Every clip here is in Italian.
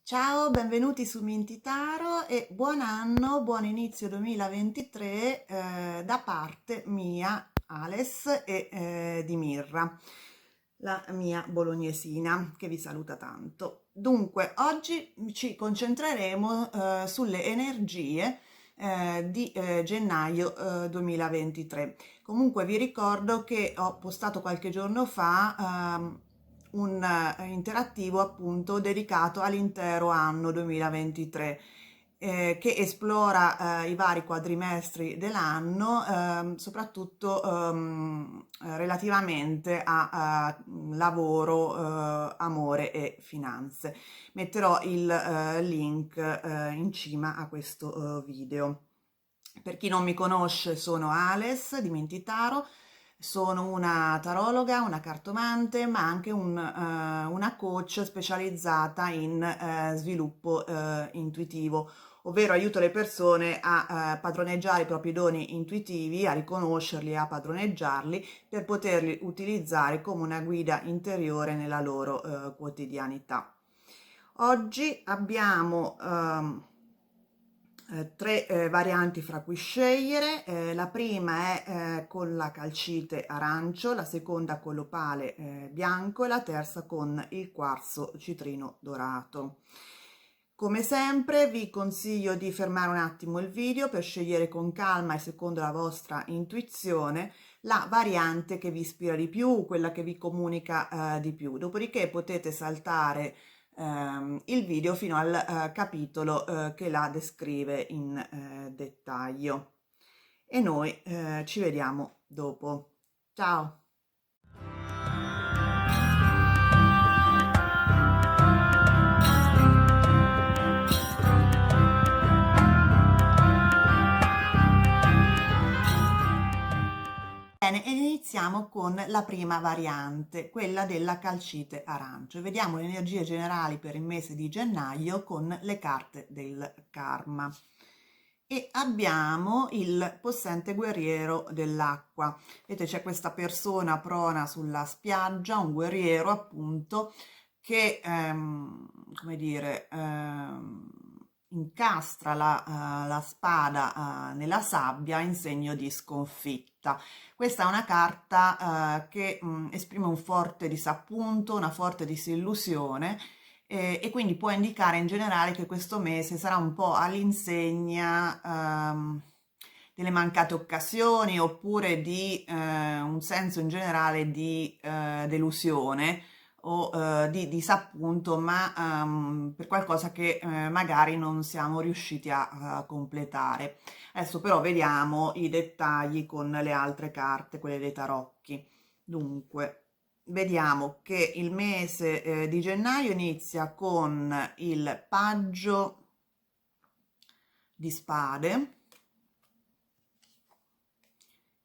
Ciao, benvenuti su Mintitaro e buon anno, buon inizio 2023 da parte mia, Ales e di Mirra, la mia bolognesina che vi saluta tanto. Dunque, oggi ci concentreremo sulle energie di gennaio 2023. Comunque vi ricordo che ho postato qualche giorno fa un interattivo appunto dedicato all'intero anno 2023 che esplora i vari quadrimestri dell'anno, soprattutto relativamente a lavoro, amore e finanze. Metterò il link in cima a questo video. Per chi non mi conosce, sono Ales di Mentitaro, sono una tarologa, una cartomante, ma anche una coach specializzata in sviluppo intuitivo, ovvero aiuto le persone a padroneggiare i propri doni intuitivi, a riconoscerli e a padroneggiarli per poterli utilizzare come una guida interiore nella loro quotidianità. Oggi abbiamo tre varianti fra cui scegliere. La prima è con la calcite arancio, la seconda con l'opale bianco e la terza con il quarzo citrino dorato. Come sempre vi consiglio di fermare un attimo il video per scegliere con calma e secondo la vostra intuizione la variante che vi ispira di più, quella che vi comunica di più. Dopodiché potete saltare il video fino al capitolo che la descrive in dettaglio. E noi ci vediamo dopo. Ciao! Bene, ed iniziamo con la prima variante, quella della calcite arancio. Vediamo le energie generali per il mese di gennaio con le carte del karma. E abbiamo il possente guerriero dell'acqua. Vedete, c'è questa persona prona sulla spiaggia, un guerriero appunto, che, come dire, incastra la spada nella sabbia in segno di sconfitta. Questa è una carta che esprime un forte disappunto, una forte disillusione e quindi può indicare in generale che questo mese sarà un po' all'insegna delle mancate occasioni oppure di un senso in generale di delusione o di disappunto, ma per qualcosa che magari non siamo riusciti a completare. Adesso però vediamo i dettagli con le altre carte, quelle dei tarocchi. Dunque, vediamo che il mese di gennaio inizia con il paggio di spade,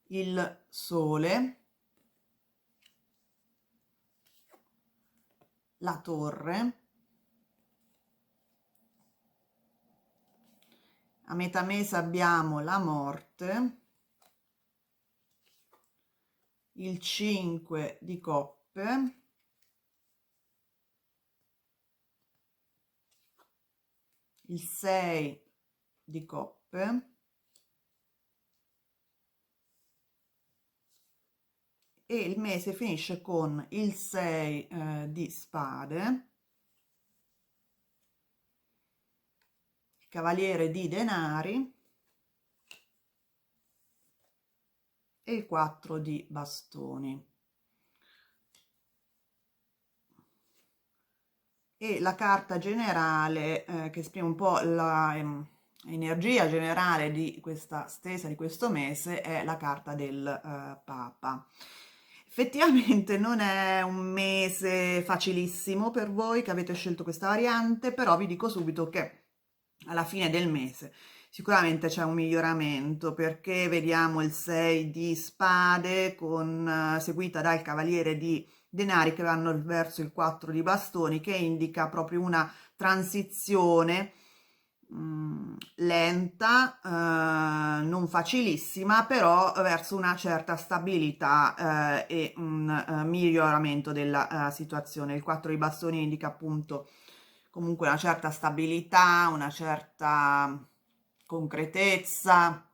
il sole, la torre, a metà mese abbiamo la morte, il 5 di coppe, il 6 di coppe e il mese finisce con il 6 di spade, il cavaliere di denari e il 4 di bastoni. E la carta generale che esprime un po' la energia generale di questa stesa, di questo mese, è la carta del Papa. Effettivamente non è un mese facilissimo per voi che avete scelto questa variante, però vi dico subito che alla fine del mese sicuramente c'è un miglioramento perché vediamo il 6 di spade seguita dal cavaliere di denari che vanno verso il 4 di bastoni, che indica proprio una transizione lenta, non facilissima, però verso una certa stabilità e un miglioramento della situazione. Il 4 di bastoni indica appunto comunque una certa stabilità, una certa concretezza.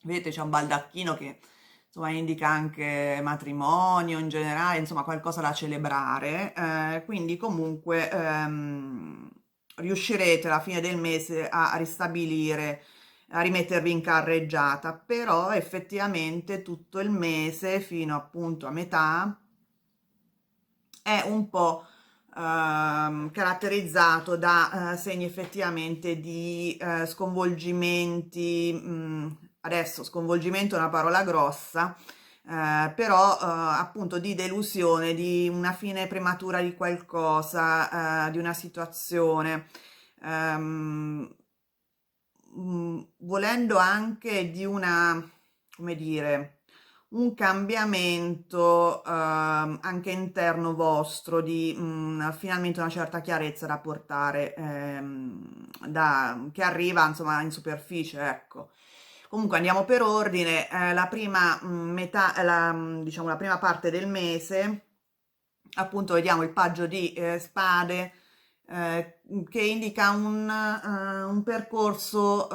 Vedete, c'è un baldacchino che insomma indica anche matrimonio in generale, insomma qualcosa da celebrare, quindi comunque riuscirete alla fine del mese a ristabilire, a rimettervi in carreggiata, però effettivamente tutto il mese fino appunto a metà è un po' caratterizzato da segni effettivamente di sconvolgimenti. Adesso sconvolgimento è una parola grossa, però appunto di delusione, di una fine prematura di qualcosa, di una situazione. ehm, Volendo anche di una, come dire, un cambiamento anche interno vostro, di finalmente una certa chiarezza da portare, che arriva insomma in superficie, ecco. Comunque andiamo per ordine, la prima metà, diciamo la prima parte del mese, appunto vediamo il paggio di spade, che indica un percorso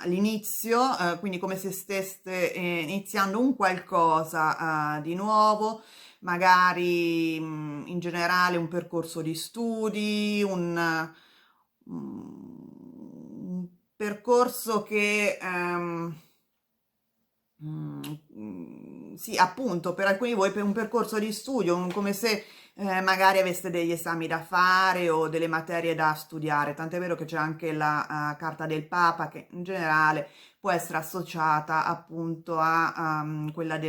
all'inizio, quindi come se steste iniziando un qualcosa di nuovo, magari in generale un percorso di studi, un percorso che sì, appunto, per alcuni di voi per un percorso di studio, come se magari aveste degli esami da fare o delle materie da studiare, tant'è vero che c'è anche la carta del Papa che in generale può essere associata appunto quella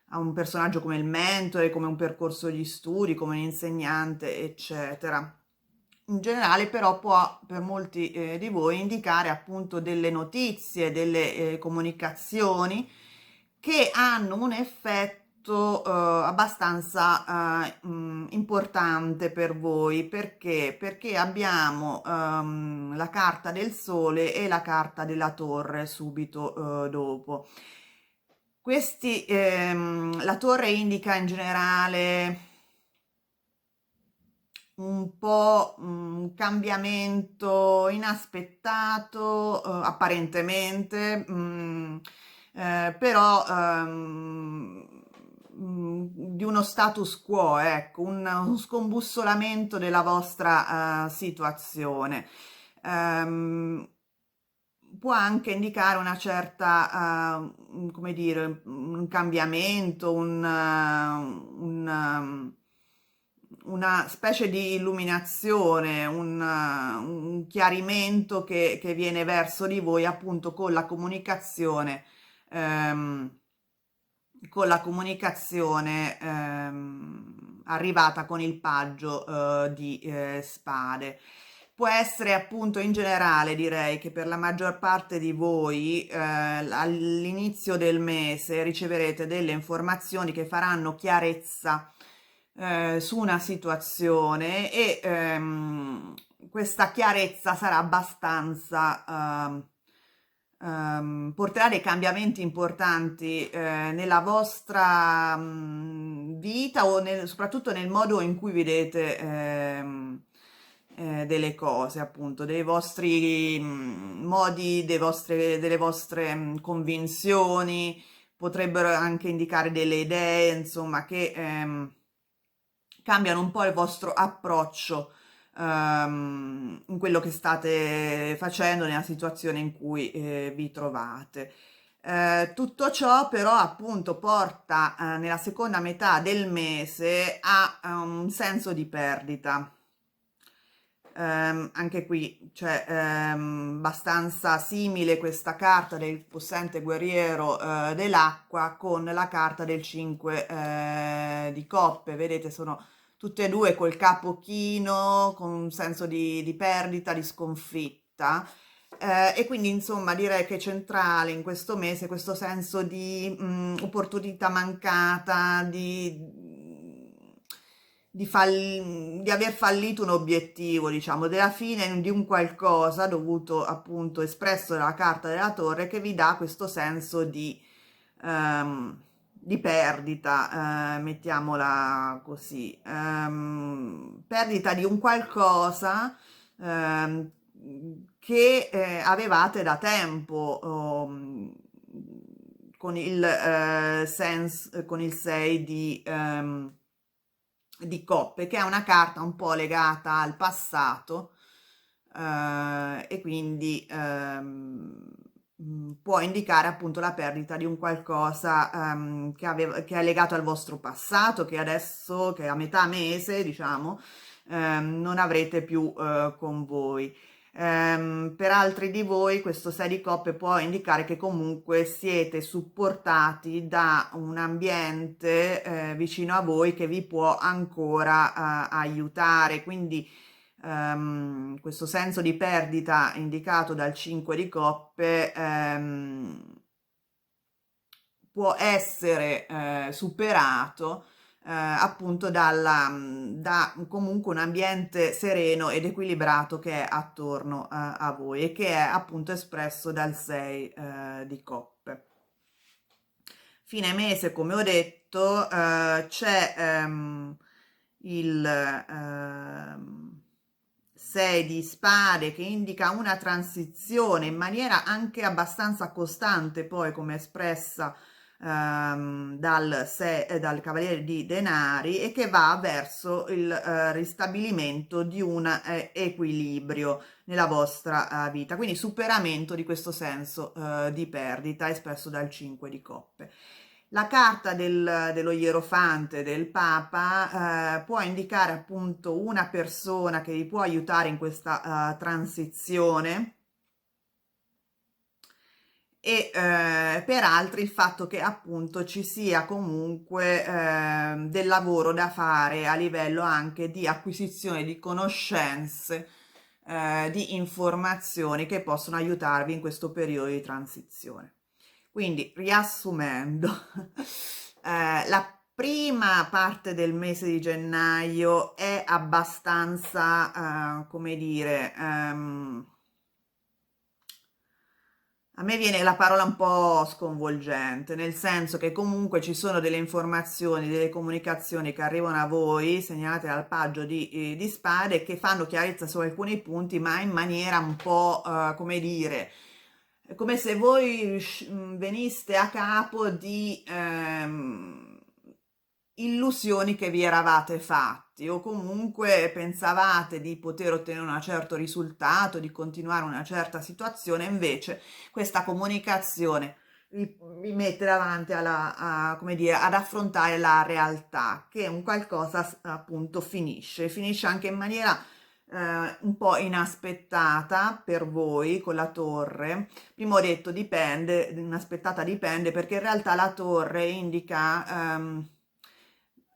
a un personaggio come il mentore, come un percorso di studi, come un insegnante, eccetera. In generale però può per molti di voi indicare appunto delle notizie, delle comunicazioni che hanno un effetto abbastanza importante per voi. Perché? Perché abbiamo la carta del sole e la carta della torre subito dopo. La torre indica in generale un po' un cambiamento inaspettato, apparentemente, però di uno status quo, ecco, un scombussolamento della vostra situazione. Ehm, Può anche indicare una certa, come dire, un cambiamento, una specie di illuminazione, un chiarimento che viene verso di voi appunto ehm, con la comunicazione arrivata con il paggio di spade. Può essere appunto in generale, direi che per la maggior parte di voi all'inizio del mese riceverete delle informazioni che faranno chiarezza su una situazione e questa chiarezza sarà abbastanza, porterà dei cambiamenti importanti nella vostra vita o soprattutto nel modo in cui vedete delle cose, appunto, dei vostri modi, delle vostre convinzioni, potrebbero anche indicare delle idee, insomma, che cambiano un po' il vostro approccio in quello che state facendo, nella situazione in cui vi trovate. Tutto ciò però appunto porta nella seconda metà del mese a un senso di perdita. Anche qui c'è abbastanza simile questa carta del possente guerriero dell'acqua con la carta del 5 di coppe. Vedete, sono tutte e due col capo chino, con un senso di perdita, di sconfitta. E quindi insomma direi che è centrale in questo mese questo senso di opportunità mancata, di aver fallito un obiettivo, diciamo, della fine di un qualcosa dovuto appunto espresso dalla carta della torre che vi dà questo senso ehm, di perdita, mettiamola così, perdita di un qualcosa ehm, che avevate da tempo, con il con il 6 di coppe, che è una carta un po' legata al passato, e quindi può indicare appunto la perdita di un qualcosa che è legato al vostro passato, che adesso, che a metà mese, diciamo, non avrete più con voi. Per altri di voi questo 6 di coppe può indicare che comunque siete supportati da un ambiente vicino a voi che vi può ancora aiutare, quindi questo senso di perdita indicato dal 5 di coppe può essere superato appunto da comunque un ambiente sereno ed equilibrato che è attorno a voi e che è appunto espresso dal 6 di coppe. Fine mese, come ho detto, c'è il 6 di spade che indica una transizione in maniera anche abbastanza costante, poi come espressa dal Cavaliere di Denari, e che va verso il ristabilimento di un equilibrio nella vostra vita, quindi superamento di questo senso di perdita espresso dal 5 di coppe. La carta dello Ierofante del Papa può indicare appunto una persona che vi può aiutare in questa transizione, e per altri il fatto che appunto ci sia comunque del lavoro da fare a livello anche di acquisizione di conoscenze, di informazioni che possono aiutarvi in questo periodo di transizione. Quindi, riassumendo, la prima parte del mese di gennaio è abbastanza, come dire, a me viene la parola un po' sconvolgente, nel senso che comunque ci sono delle informazioni, delle comunicazioni che arrivano a voi, segnalate dal paggio di spade, che fanno chiarezza su alcuni punti, ma in maniera un po', come dire, è come se voi veniste a capo di illusioni che vi eravate fatti, o comunque pensavate di poter ottenere un certo risultato, di continuare una certa situazione, invece questa comunicazione vi mette davanti come dire, ad affrontare la realtà, che è un qualcosa appunto finisce anche in maniera un po' inaspettata per voi con la torre. Prima ho detto dipende, inaspettata dipende, perché in realtà la torre indica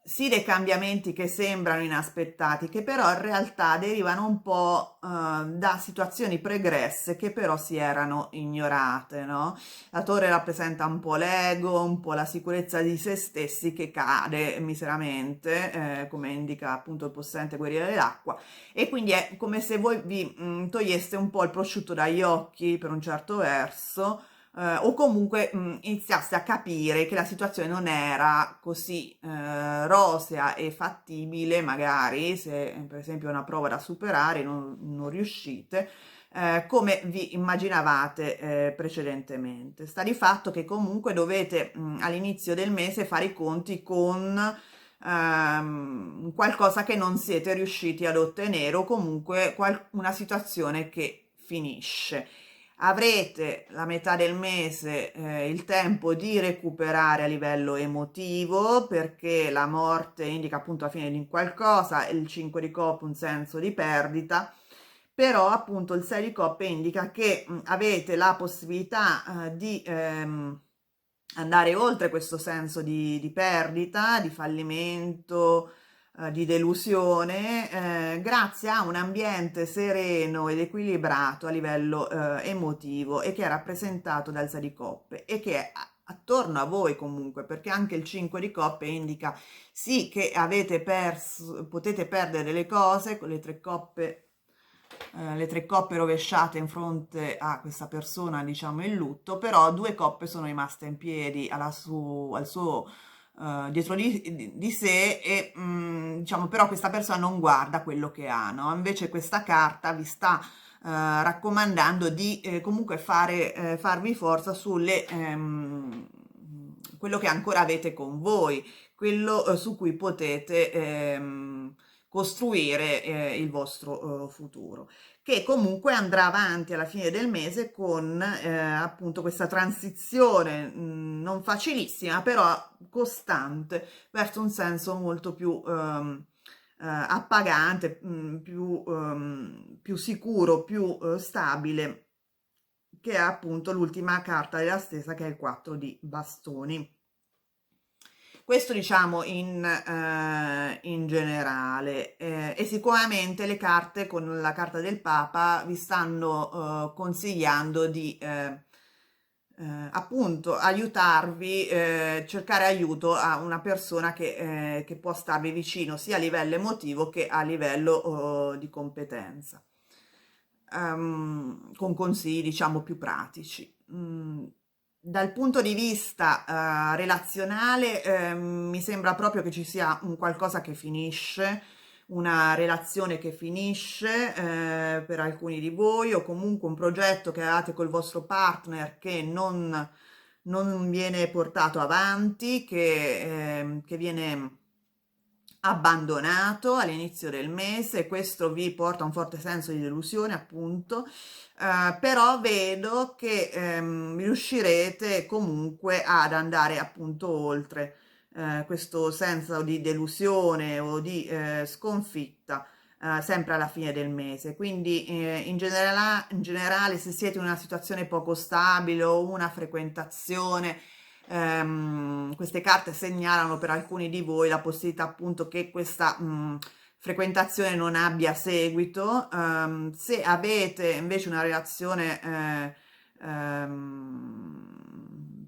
sì dei cambiamenti che sembrano inaspettati, che però in realtà derivano un po' da situazioni pregresse che però si erano ignorate, no? La torre rappresenta un po' l'ego, un po' la sicurezza di se stessi che cade miseramente, come indica appunto il possente guerriero dell'acqua, e quindi è come se voi vi toglieste un po' il prosciutto dagli occhi per un certo verso, o comunque iniziaste a capire che la situazione non era così rosea e fattibile, magari se per esempio è una prova da superare non riuscite, come vi immaginavate precedentemente. Sta di fatto che comunque dovete all'inizio del mese fare i conti con qualcosa che non siete riusciti ad ottenere, o comunque una situazione che finisce. Avrete la metà del mese il tempo di recuperare a livello emotivo, perché la morte indica appunto la fine di qualcosa, il 5 di coppe un senso di perdita, però appunto il 6 di coppe indica che avete la possibilità di andare oltre questo senso di perdita, di fallimento, di delusione, grazie a un ambiente sereno ed equilibrato a livello emotivo, e che è rappresentato dal 6 di coppe e che è attorno a voi comunque, perché anche il 5 di coppe indica sì che avete perso, potete perdere delle cose, con le 3 coppe le 3 coppe rovesciate in fronte a questa persona, diciamo, in lutto, però 2 coppe sono rimaste in piedi al suo dietro di sé e diciamo però questa persona non guarda quello che ha, no? Invece questa carta vi sta raccomandando di comunque farvi forza sulle quello che ancora avete con voi, quello su cui potete costruire il vostro futuro, che comunque andrà avanti alla fine del mese con appunto questa transizione non facilissima, però costante verso un senso molto più appagante, più sicuro, più stabile, che è appunto l'ultima carta della stesa, che è il 4 di bastoni. Questo diciamo in generale, e sicuramente le carte con la carta del Papa vi stanno consigliando di appunto aiutarvi, cercare aiuto a una persona che può starvi vicino sia a livello emotivo che a livello di competenza, con consigli diciamo più pratici. Dal punto di vista relazionale, mi sembra proprio che ci sia un qualcosa che finisce, una relazione che finisce per alcuni di voi, o comunque un progetto che avevate col vostro partner che non viene portato avanti, che viene abbandonato all'inizio del mese. Questo vi porta a un forte senso di delusione, appunto, però vedo che riuscirete comunque ad andare appunto oltre questo senso di delusione o di sconfitta sempre alla fine del mese. Quindi in generale, se siete in una situazione poco stabile o una frequentazione, queste carte segnalano per alcuni di voi la possibilità appunto che questa frequentazione non abbia seguito. Se avete invece una relazione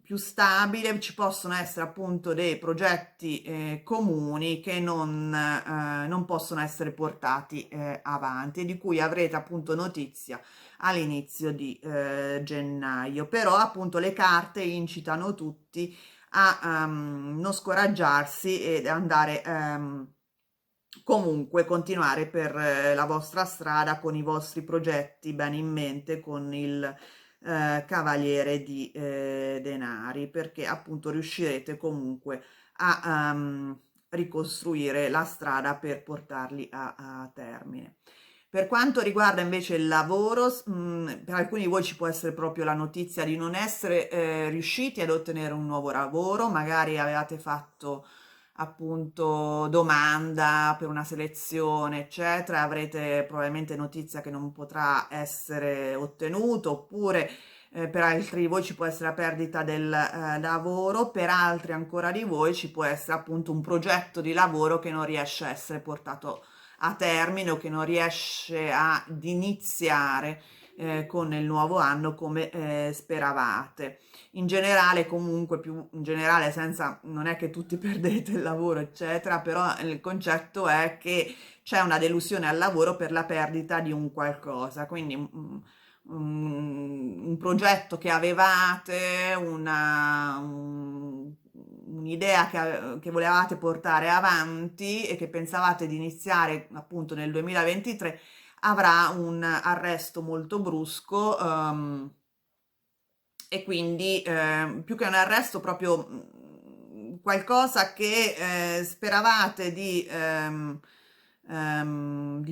più stabile, ci possono essere appunto dei progetti comuni che non possono essere portati avanti, e di cui avrete appunto notizia all'inizio di gennaio. Però appunto le carte incitano tutti a non scoraggiarsi ed andare comunque continuare per la vostra strada con i vostri progetti ben in mente, con il cavaliere di denari, perché appunto riuscirete comunque a ricostruire la strada per portarli a termine. Per quanto riguarda invece il lavoro, per alcuni di voi ci può essere proprio la notizia di non essere riusciti ad ottenere un nuovo lavoro, magari avevate fatto appunto domanda per una selezione, eccetera, avrete probabilmente notizia che non potrà essere ottenuto, oppure per altri di voi ci può essere la perdita del lavoro, per altri ancora di voi ci può essere appunto un progetto di lavoro che non riesce a essere portato a termine, o che non riesce ad iniziare con il nuovo anno come speravate. In generale, comunque, più in generale, senza, non è che tutti perdete il lavoro, eccetera, però il concetto è che c'è una delusione al lavoro per la perdita di un qualcosa, quindi un progetto che avevate, un'idea che volevate portare avanti e che pensavate di iniziare appunto nel 2023, avrà un arresto molto brusco, e quindi più che un arresto proprio qualcosa che speravate di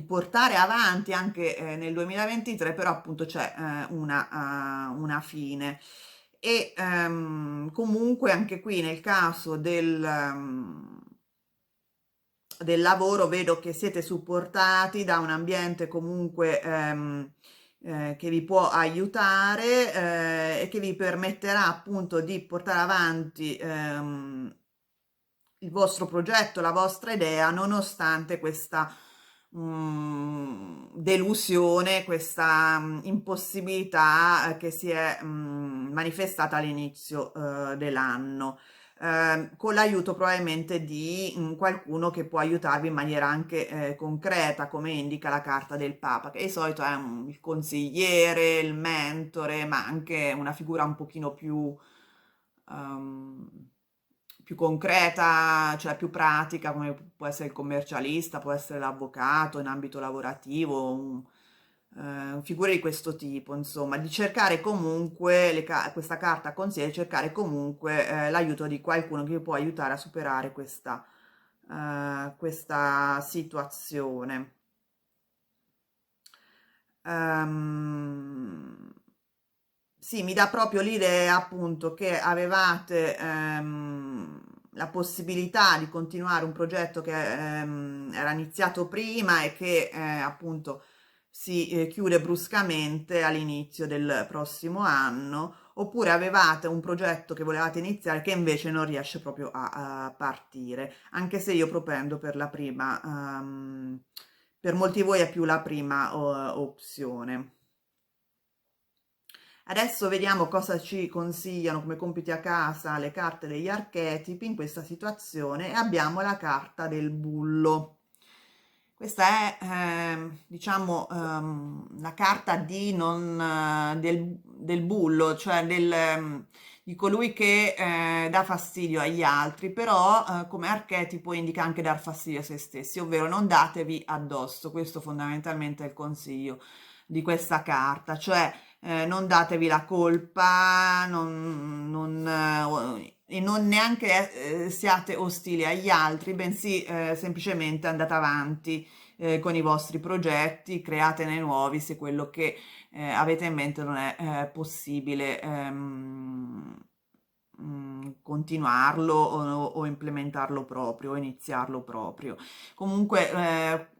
portare avanti anche nel 2023, però appunto c'è una fine. E comunque anche qui nel caso del lavoro vedo che siete supportati da un ambiente comunque che vi può aiutare e che vi permetterà appunto di portare avanti il vostro progetto, la vostra idea, nonostante questa delusione, questa impossibilità che si è manifestata all'inizio dell'anno. con l'aiuto probabilmente di qualcuno che può aiutarvi in maniera anche concreta, come indica la carta del Papa, che di solito è il consigliere, il mentore, ma anche una figura un pochino ehm, più concreta, cioè più pratica, come può essere il commercialista, può essere l'avvocato in ambito lavorativo, figure di questo tipo, insomma, di cercare comunque, questa carta consiglia di cercare comunque l'aiuto di qualcuno che vi può aiutare a superare questa situazione. Ehm, sì, mi dà proprio l'idea appunto che avevate la possibilità di continuare un progetto che era iniziato prima e che appunto si chiude bruscamente all'inizio del prossimo anno, oppure avevate un progetto che volevate iniziare che invece non riesce proprio a partire, anche se io propendo per la prima, per molti di voi è più la prima opzione. Adesso vediamo cosa ci consigliano come compiti a casa le carte degli archetipi in questa situazione e abbiamo la carta del bullo. Questa è, diciamo, la carta del bullo, cioè di colui che dà fastidio agli altri, però come archetipo indica anche dar fastidio a se stessi, ovvero non datevi addosso. Questo fondamentalmente è il consiglio di questa carta, cioè non datevi la colpa, e non neanche siate ostili agli altri, bensì semplicemente andate avanti con i vostri progetti, createne nuovi se quello che avete in mente non è possibile continuarlo o implementarlo proprio, o iniziarlo proprio. Comunque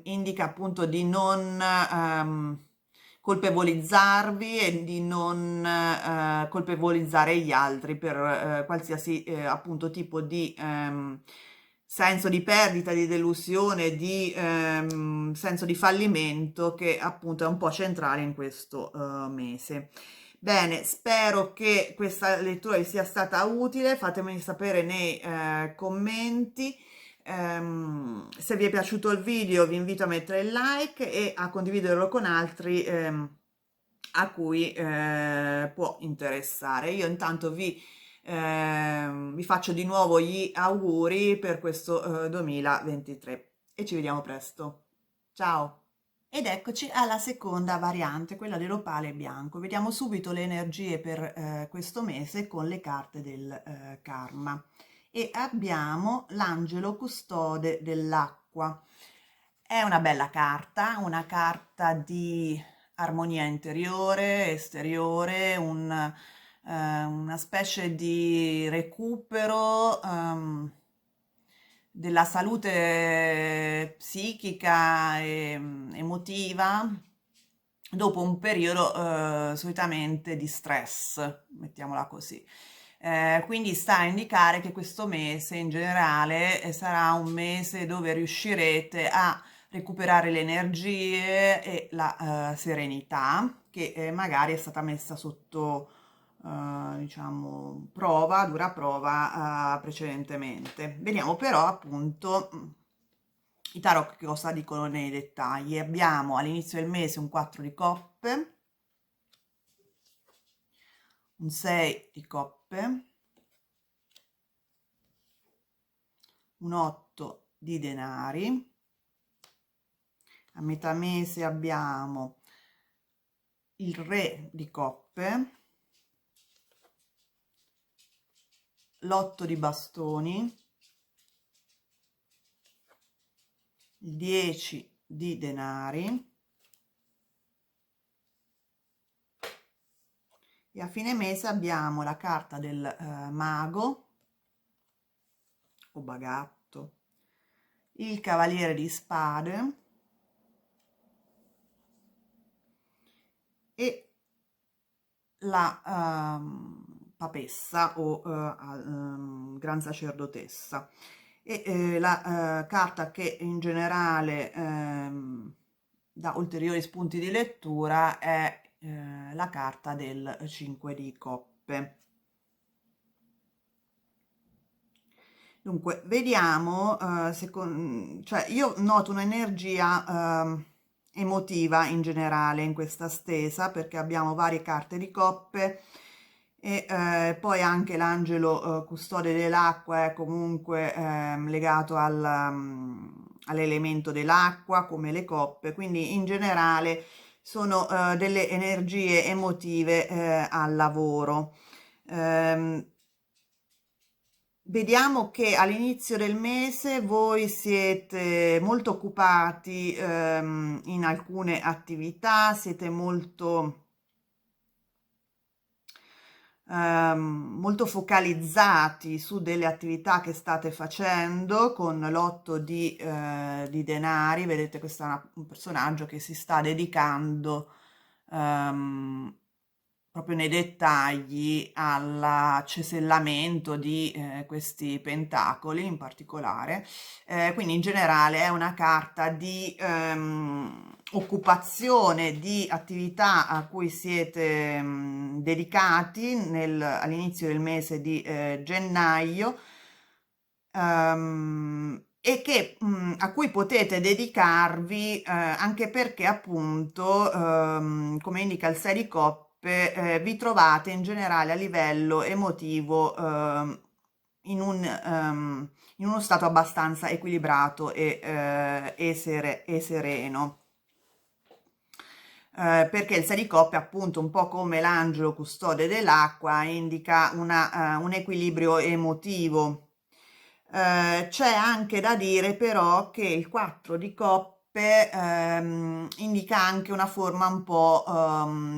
indica appunto di non colpevolizzarvi e di non colpevolizzare gli altri per qualsiasi appunto tipo di senso di perdita, di delusione, di senso di fallimento che appunto è un po' centrale in questo mese. Bene, spero che questa lettura vi sia stata utile, fatemi sapere nei commenti. Se vi è piaciuto il video vi invito a mettere il like e a condividerlo con altri a cui può interessare. Io intanto vi faccio di nuovo gli auguri per questo 2023 e ci vediamo presto. Ciao! Ed eccoci alla seconda variante, quella dell'opale bianco. Vediamo subito le energie per questo mese con le carte del karma. E abbiamo l'angelo custode dell'acqua. È una carta di armonia interiore, esteriore, una specie di recupero della salute psichica e emotiva dopo un periodo solitamente di stress, mettiamola così. Quindi sta a indicare che questo mese in generale sarà un mese dove riuscirete a recuperare le energie e la serenità che magari è stata messa sotto diciamo prova, dura prova precedentemente. Vediamo però appunto i tarot che cosa dicono nei dettagli. Abbiamo all'inizio del mese un 4 di coppe, un 6 di coppe, un 8 di denari. A metà mese abbiamo il re di coppe, l'8 di bastoni, il 10 di denari e a fine mese abbiamo la carta del mago o bagatto, il cavaliere di spade e la papessa o gran sacerdotessa. E la carta che in generale dà ulteriori spunti di lettura è la carta del 5 di coppe. Dunque, vediamo, cioè io noto un'energia emotiva in generale in questa stesa perché abbiamo varie carte di coppe e poi anche l'angelo custode dell'acqua è comunque legato all'elemento dell'acqua come le coppe, quindi in generale sono delle energie emotive al lavoro. Ehm, Vediamo che all'inizio del mese voi siete molto occupati in alcune attività, siete molto focalizzati su delle attività che state facendo con l'otto di denari. Vedete, questo è un personaggio che si sta dedicando ehm, proprio nei dettagli al cesellamento di questi pentacoli in particolare. Quindi in generale è una carta di occupazione, di attività a cui siete dedicati all'inizio del mese di gennaio, e che, a cui potete dedicarvi anche perché appunto, come indica il 6 di coppe, vi trovate in generale a livello emotivo in uno stato abbastanza equilibrato e sereno. Perché il 6 di coppe, appunto, un po' come l'angelo custode dell'acqua, indica un equilibrio emotivo. C'è anche da dire però che il 4 di coppe indica anche una forma un po'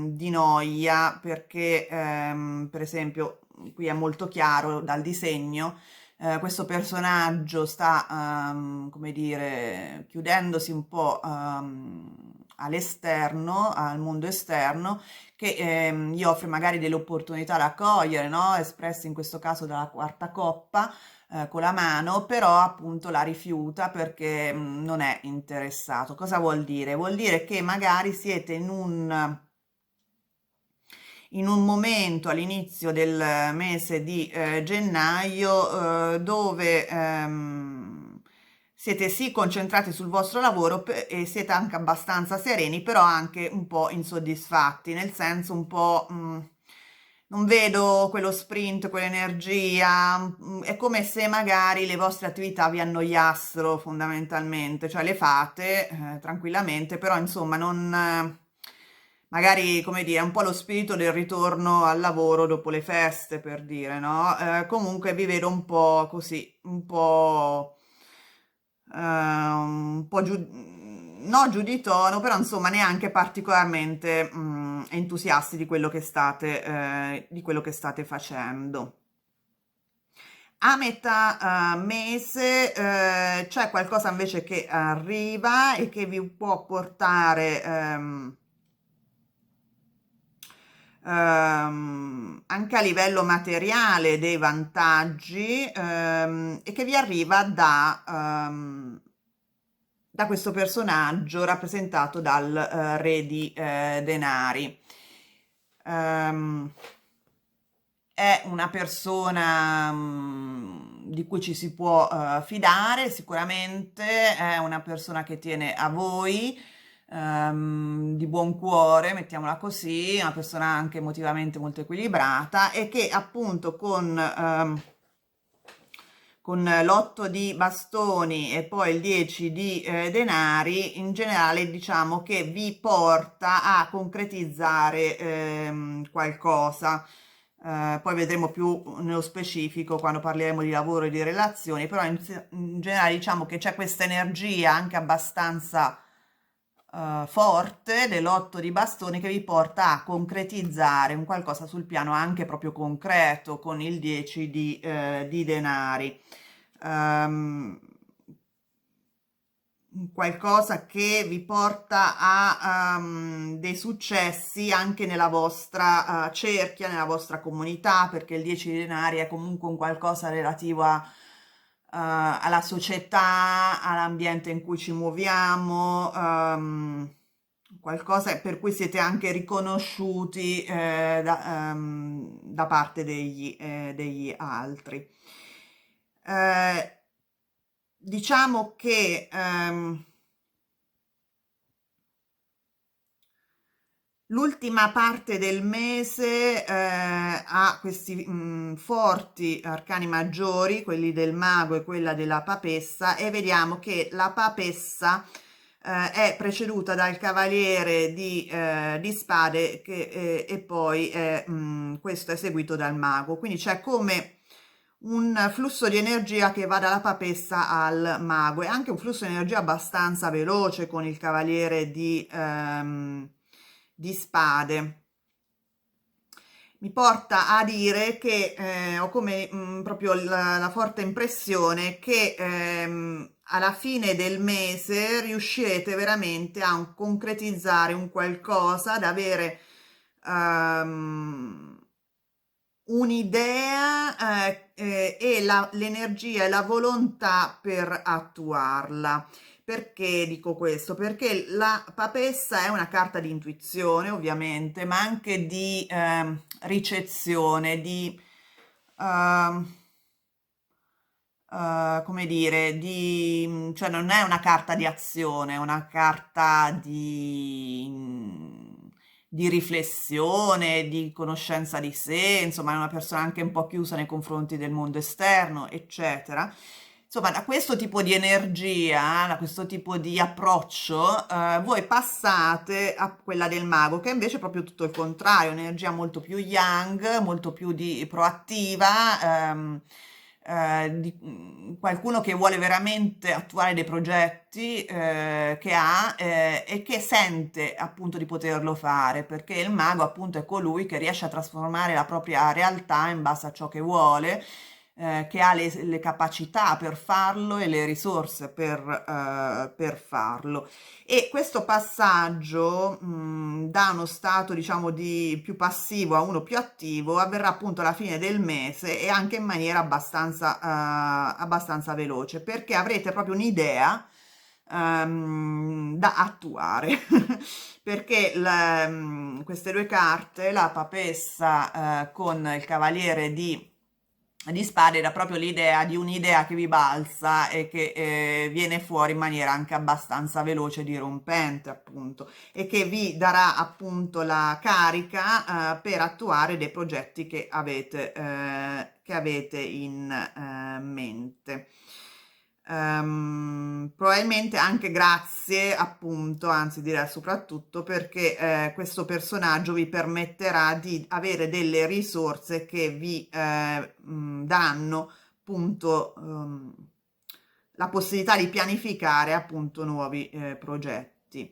di noia, perché per esempio qui è molto chiaro dal disegno, questo personaggio sta, come dire, chiudendosi un po' all'esterno, al mondo esterno, che gli offre magari delle opportunità da cogliere, no? Espresse in questo caso dalla quarta coppa, con la mano, però appunto la rifiuta perché non è interessato. Cosa vuol dire? Vuol dire che magari siete in un momento all'inizio del mese di gennaio dove siete sì concentrati sul vostro lavoro e siete anche abbastanza sereni, però anche un po' insoddisfatti, nel senso un po' non vedo quello sprint, quell'energia, è come se magari le vostre attività vi annoiassero fondamentalmente, cioè le fate tranquillamente, però insomma non magari, come dire, un po' lo spirito del ritorno al lavoro dopo le feste, per dire, no? Comunque vi vedo un po' così, un po' no giù di tono, però insomma neanche particolarmente entusiasti di quello che state facendo. A metà mese c'è qualcosa invece che arriva e che vi può portare anche a livello materiale dei vantaggi e che vi arriva da questo personaggio rappresentato dal re di denari. Ehm, è una persona di cui ci si può fidare, sicuramente è una persona che tiene a voi, di buon cuore, mettiamola così, una persona anche emotivamente molto equilibrata e che appunto con l'otto di bastoni e poi il 10 di denari, in generale diciamo che vi porta a concretizzare qualcosa. Poi vedremo più nello specifico quando parleremo di lavoro e di relazioni, però in generale diciamo che c'è questa energia anche abbastanza forte dell'otto di bastoni che vi porta a concretizzare un qualcosa sul piano anche proprio concreto con il 10 di denari. Ehm, qualcosa che vi porta a dei successi anche nella vostra cerchia, nella vostra comunità, perché il 10 di denari è comunque un qualcosa relativo alla società, all'ambiente in cui ci muoviamo, qualcosa per cui siete anche riconosciuti da parte degli altri. Eh, diciamo che l'ultima parte del mese ha questi forti arcani maggiori, quelli del mago e quella della papessa, e vediamo che la papessa è preceduta dal cavaliere di spade e poi questo è seguito dal mago. Quindi c'è come un flusso di energia che va dalla papessa al mago e anche un flusso di energia abbastanza veloce con il cavaliere di spade. Mi porta a dire che ho come proprio la forte impressione che alla fine del mese riuscirete veramente a concretizzare un qualcosa, ad avere ehm, un'idea e l'energia e la volontà per attuarla. Perché dico questo? Perché la papessa è una carta di intuizione, ovviamente, ma anche di ricezione, di ehm, come dire, cioè non è una carta di azione, è una carta di riflessione, di conoscenza di sé, insomma, è una persona anche un po' chiusa nei confronti del mondo esterno, eccetera. Insomma, da questo tipo di energia, da questo tipo di approccio, voi passate a quella del mago, che è invece proprio tutto il contrario, un'energia molto più yang, molto più proattiva, qualcuno che vuole veramente attuare dei progetti che ha e che sente appunto di poterlo fare, perché il mago appunto è colui che riesce a trasformare la propria realtà in base a ciò che vuole, che ha le capacità per farlo e le risorse per farlo. E questo passaggio da uno stato, diciamo, di più passivo a uno più attivo avverrà appunto alla fine del mese e anche in maniera abbastanza veloce, perché avrete proprio un'idea da attuare. Perché queste due carte, la papessa con il cavaliere di spade, era proprio l'idea di un'idea che vi balza e che viene fuori in maniera anche abbastanza veloce e dirompente, appunto, e che vi darà appunto la carica per attuare dei progetti che avete in mente. Probabilmente anche grazie appunto, anzi direi soprattutto perché questo personaggio vi permetterà di avere delle risorse che vi daranno appunto la possibilità di pianificare appunto nuovi progetti.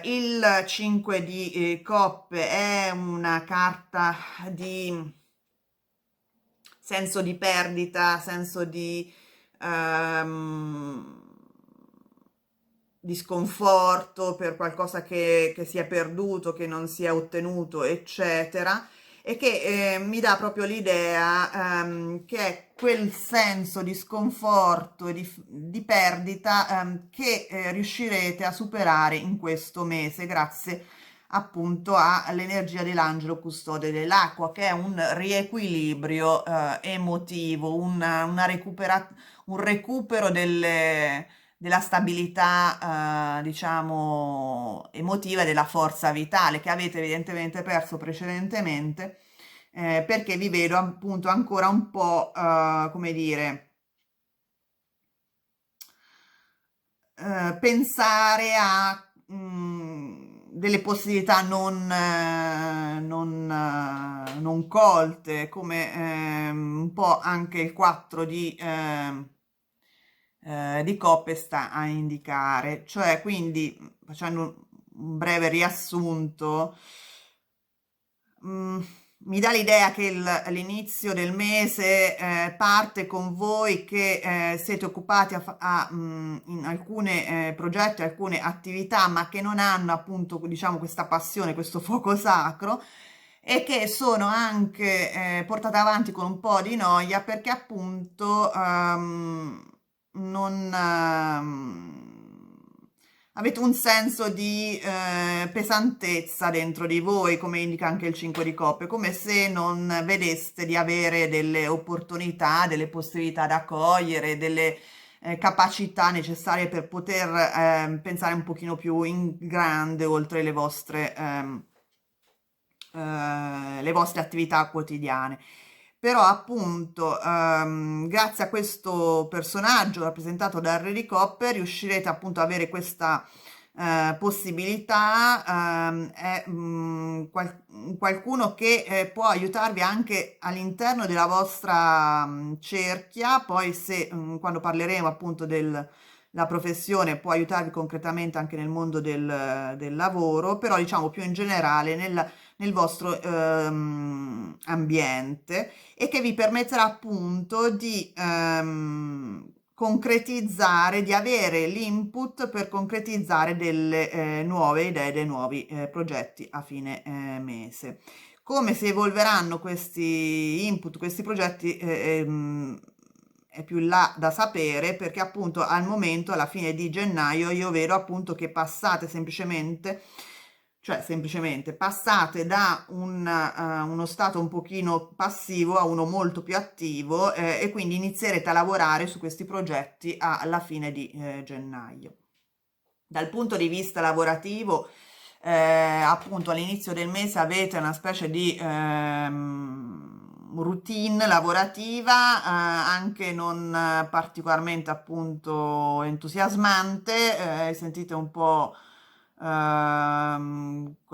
Il 5 di coppe è una carta di senso di perdita, senso ehm, di sconforto per qualcosa che si è perduto, che non si è ottenuto, eccetera, e che mi dà proprio l'idea che è quel senso di sconforto e di perdita che riuscirete a superare in questo mese grazie appunto all'energia dell'angelo custode dell'acqua, che è un riequilibrio emotivo, un recupero della stabilità, diciamo, emotiva e della forza vitale che avete evidentemente perso precedentemente, perché vi vedo appunto ancora un po', come dire, pensare a delle possibilità non colte, come un po' anche il 4 di coppe sta a indicare. Cioè, quindi, facendo un breve riassunto, Mm, mi dà l'idea che l'inizio del mese parte con voi che siete occupati in alcune progetti, alcune attività, ma che non hanno appunto, diciamo, questa passione, questo fuoco sacro e che sono anche portate avanti con un po' di noia perché appunto non avete un senso di pesantezza dentro di voi, come indica anche il 5 di coppe, come se non vedeste di avere delle opportunità, delle possibilità da cogliere, delle capacità necessarie per poter pensare un pochino più in grande oltre le vostre attività quotidiane. Però appunto grazie a questo personaggio rappresentato da Harry Copper riuscirete appunto ad avere questa possibilità, è qualcuno che può aiutarvi anche all'interno della vostra cerchia, poi se quando parleremo appunto della professione può aiutarvi concretamente anche nel mondo del lavoro, però diciamo più in generale nel vostro ambiente e che vi permetterà appunto di concretizzare, di avere l'input per concretizzare delle nuove idee, dei nuovi progetti a fine mese. Come si evolveranno questi input, questi progetti è più in là da sapere, perché appunto al momento, alla fine di gennaio, io vedo appunto che passate semplicemente passate da uno stato un pochino passivo a uno molto più attivo e quindi inizierete a lavorare su questi progetti alla fine di gennaio. Dal punto di vista lavorativo, appunto all'inizio del mese avete una specie di routine lavorativa anche non particolarmente appunto entusiasmante, sentite un po' con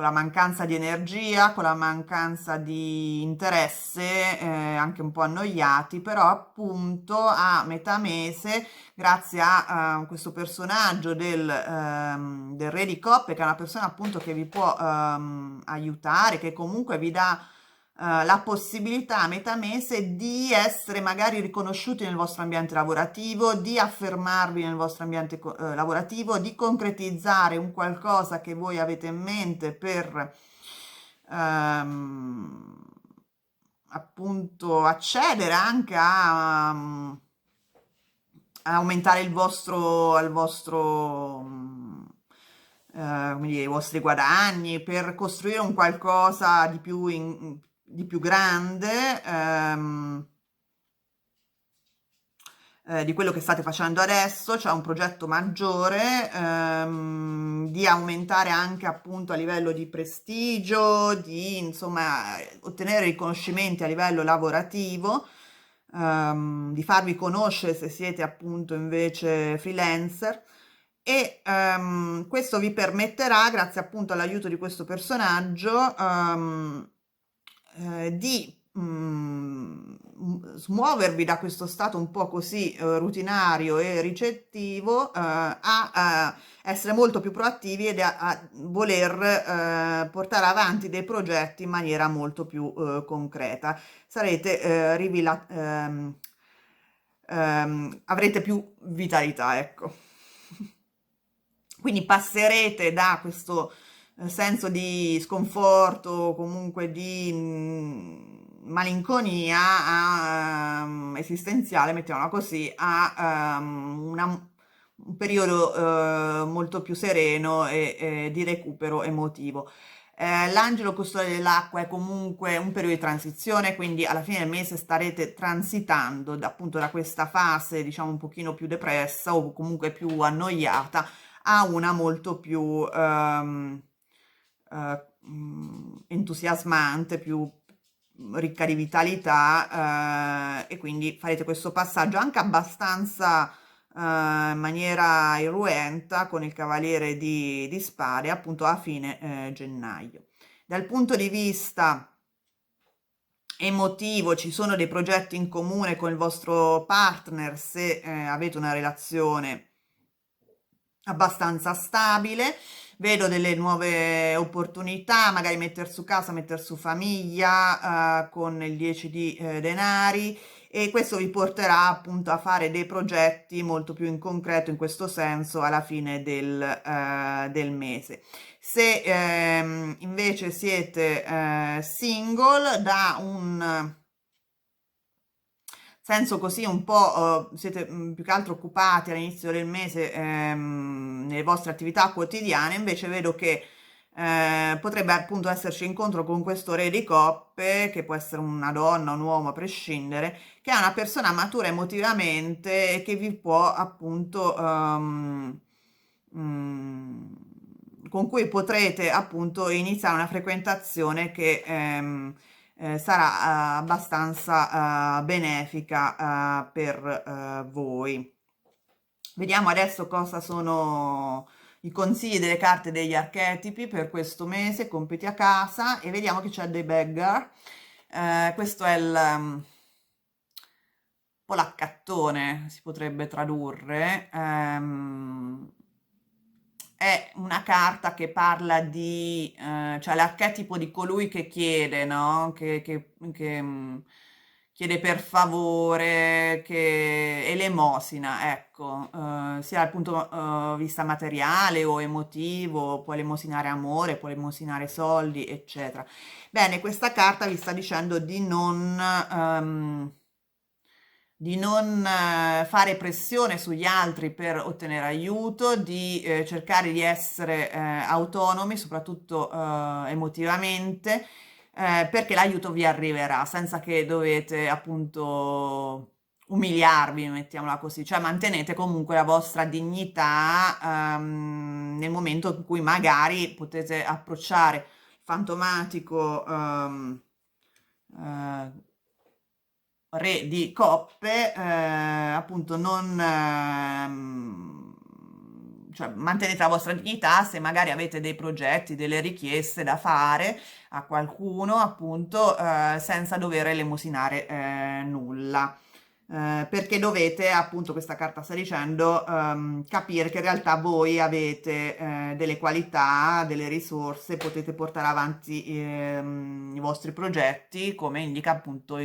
la mancanza di energia, con la mancanza di interesse, anche un po' annoiati, però appunto a metà mese grazie a questo personaggio del re di coppe, che è una persona appunto che vi può aiutare, che comunque vi dà la possibilità a metà mese di essere magari riconosciuti nel vostro ambiente lavorativo, di affermarvi nel vostro ambiente lavorativo, di concretizzare un qualcosa che voi avete in mente per appunto accedere anche a aumentare come dire, i vostri guadagni, per costruire un qualcosa di più grande, di quello che state facendo adesso, cioè un progetto maggiore, di aumentare anche appunto a livello di prestigio, di insomma ottenere riconoscimenti a livello lavorativo, di farvi conoscere se siete appunto invece freelancer e questo vi permetterà, grazie appunto all'aiuto di questo personaggio, di smuovervi da questo stato un po' così rutinario e ricettivo a essere molto più proattivi ed a voler portare avanti dei progetti in maniera molto più concreta. Sarete avrete più vitalità, ecco. Quindi passerete da questo senso di sconforto, comunque di malinconia esistenziale, mettiamola così, a un periodo molto più sereno e di recupero emotivo. L'angelo custode dell'acqua è comunque un periodo di transizione, quindi alla fine del mese starete transitando appunto da questa fase, diciamo, un pochino più depressa o comunque più annoiata a una molto più entusiasmante, più ricca di vitalità e quindi farete questo passaggio anche abbastanza in maniera irruenta con il Cavaliere di Spade appunto a fine gennaio. Dal punto di vista emotivo ci sono dei progetti in comune con il vostro partner se avete una relazione abbastanza stabile, vedo delle nuove opportunità, magari mettere su casa, mettere su famiglia con il 10 di denari e questo vi porterà appunto a fare dei progetti molto più in concreto in questo senso alla fine del mese. Se invece siete single, da un senso così un po' siete più che altro occupati all'inizio del mese nelle vostre attività quotidiane, invece vedo che potrebbe appunto esserci incontro con questo re di coppe, che può essere una donna, un uomo, a prescindere, che è una persona matura emotivamente e che vi può appunto mm, con cui potrete appunto iniziare una frequentazione che sarà abbastanza benefica per voi. Vediamo adesso cosa sono i consigli delle carte degli archetipi per questo mese, compiti a casa, e vediamo che c'è dei beggar. Questo è il polaccattone, si potrebbe tradurre. È una carta che parla di, cioè l'archetipo di colui che chiede, no? Che chiede per favore, che elemosina, ecco, sia dal punto vista materiale o emotivo, può elemosinare amore, può elemosinare soldi, eccetera. Bene, questa carta vi sta dicendo di non fare pressione sugli altri per ottenere aiuto, di cercare di essere autonomi, soprattutto emotivamente, perché l'aiuto vi arriverà senza che dovete appunto umiliarvi, mettiamola così, cioè mantenete comunque la vostra dignità nel momento in cui magari potete approcciare il fantomatico eh, re di coppe, appunto non, cioè mantenete la vostra dignità se magari avete dei progetti, delle richieste da fare a qualcuno, appunto, senza dover elemosinare nulla. Perché dovete, appunto, questa carta sta dicendo, capire che in realtà voi avete delle qualità, delle risorse, potete portare avanti i vostri progetti, come indica appunto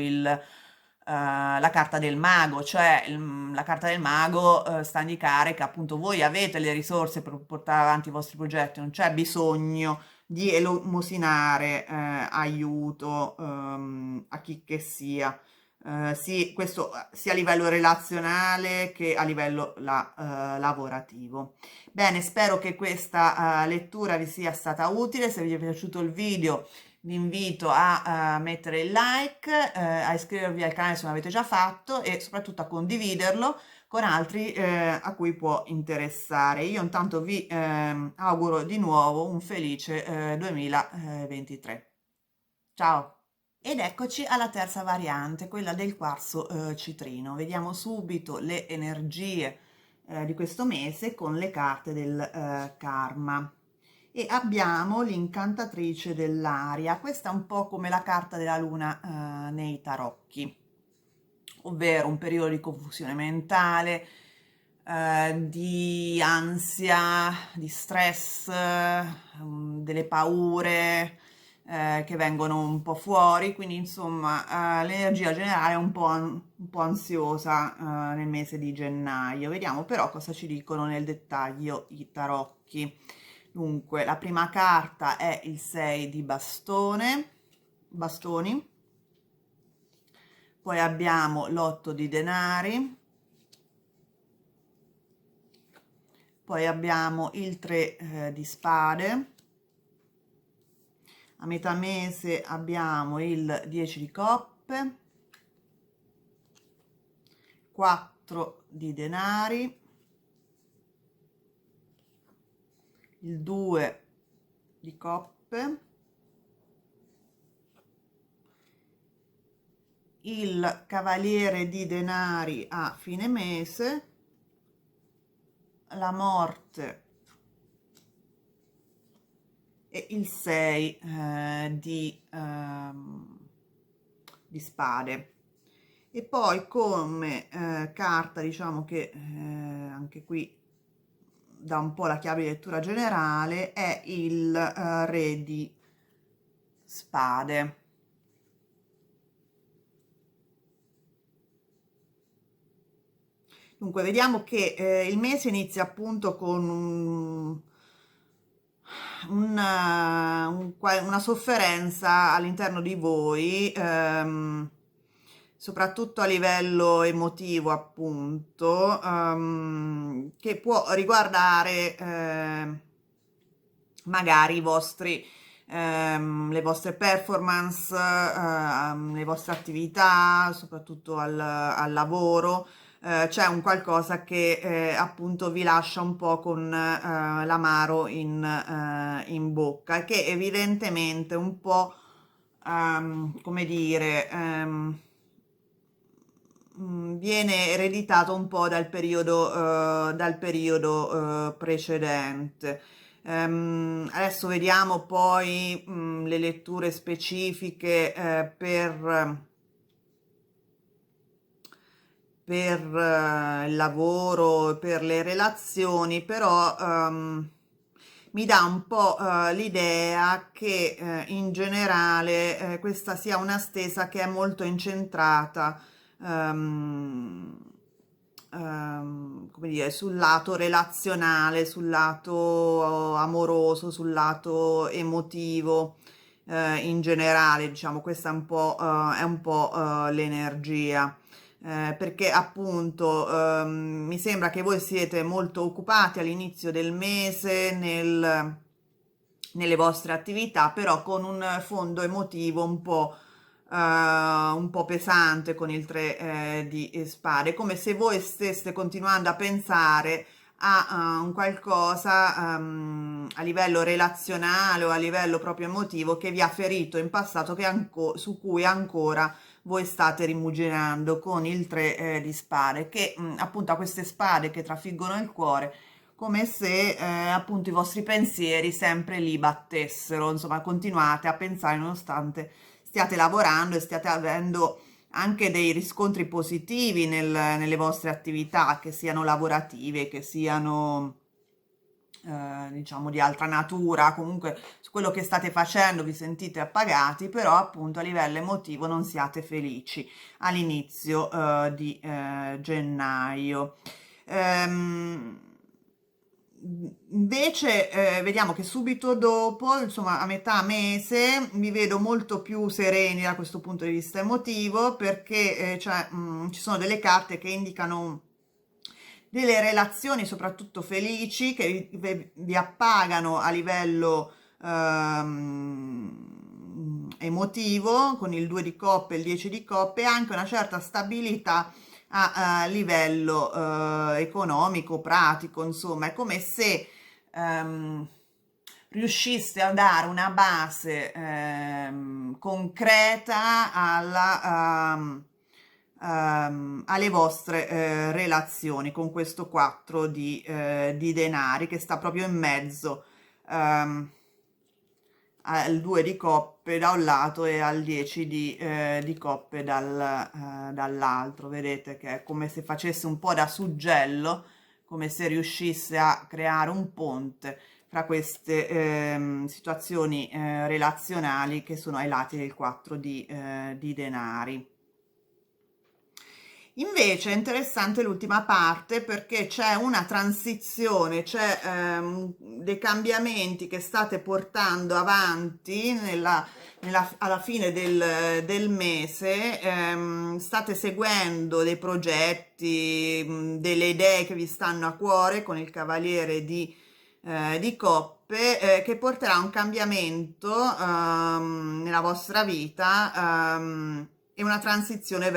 la carta del mago, cioè la carta del mago sta a indicare che appunto voi avete le risorse per portare avanti i vostri progetti, non c'è bisogno di elemosinare aiuto a chi che sia. Sì, questo sia a livello relazionale che a livello lavorativo. Bene, spero che questa lettura vi sia stata utile. Se vi è piaciuto il video, vi invito a mettere il like, a iscrivervi al canale se non l'avete già fatto e soprattutto a condividerlo con altri a cui può interessare. Io intanto vi auguro di nuovo un felice 2023. Ciao! Ed eccoci alla terza variante, quella del quarzo citrino. Vediamo subito le energie di questo mese con le carte del karma. E abbiamo l'incantatrice dell'aria. Questa è un po' come la carta della luna nei tarocchi, ovvero un periodo di confusione mentale, di ansia, di stress, delle paure che vengono un po' fuori, quindi insomma l'energia generale è un po' ansiosa nel mese di gennaio. Vediamo però cosa ci dicono nel dettaglio i tarocchi. Dunque, la prima carta è il 6 di bastoni, poi abbiamo l'8 di denari, poi abbiamo il 3 di spade, a metà mese abbiamo il 10 di coppe, 4 di denari, il 2 di coppe, il cavaliere di denari a fine mese, la morte e il 6 di spade. E poi come carta, diciamo che anche qui dà un po' la chiave di lettura generale, è il re di spade. Dunque, vediamo che il mese inizia appunto con una sofferenza all'interno di voi, soprattutto a livello emotivo, appunto, che può riguardare magari le vostre performance, le vostre attività, soprattutto al lavoro. C'è un qualcosa che appunto vi lascia un po' con l'amaro in bocca e che evidentemente un po', come dire, viene ereditato un po' dal periodo precedente. Adesso vediamo poi le letture specifiche per il lavoro, per le relazioni, però mi dà un po' l'idea che in generale questa sia una stesa che è molto incentrata ehm, come dire, sul lato relazionale, sul lato amoroso, sul lato emotivo, in generale, diciamo, questa è un po' l'energia. Perché appunto mi sembra che voi siete molto occupati all'inizio del mese nelle vostre attività, però con un fondo emotivo un po' pesante con il 3 di spade, come se voi steste continuando a pensare a un qualcosa a livello relazionale o a livello proprio emotivo che vi ha ferito in passato, su cui ancora voi state rimuginando con il 3 di spade, che appunto ha queste spade che trafiggono il cuore, come se appunto i vostri pensieri sempre lì battessero, insomma continuate a pensare nonostante stiate lavorando e stiate avendo anche dei riscontri positivi nelle vostre attività, che siano lavorative, che siano diciamo di altra natura, comunque su quello che state facendo vi sentite appagati, però appunto a livello emotivo non siate felici all'inizio di gennaio. Ehm, Invece vediamo che subito dopo, insomma a metà mese, vi vedo molto più sereni da questo punto di vista emotivo, perché ci sono delle carte che indicano delle relazioni soprattutto felici che vi appagano a livello emotivo con il 2 di coppe e il 10 di coppe, e anche una certa stabilità a livello economico, pratico, insomma, è come se riuscisse a dare una base concreta alle vostre relazioni con questo 4 di denari che sta proprio in mezzo ehm, al 2 di coppe da un lato e al 10 di coppe dall'altro. Vedete che è come se facesse un po' da suggello, come se riuscisse a creare un ponte fra queste situazioni relazionali che sono ai lati del 4 di denari. Invece è interessante l'ultima parte perché c'è una transizione, c'è dei cambiamenti che state portando avanti alla fine del mese, state seguendo dei progetti, delle idee che vi stanno a cuore con il Cavaliere di Coppe, che porterà a un cambiamento nella vostra vita e una transizione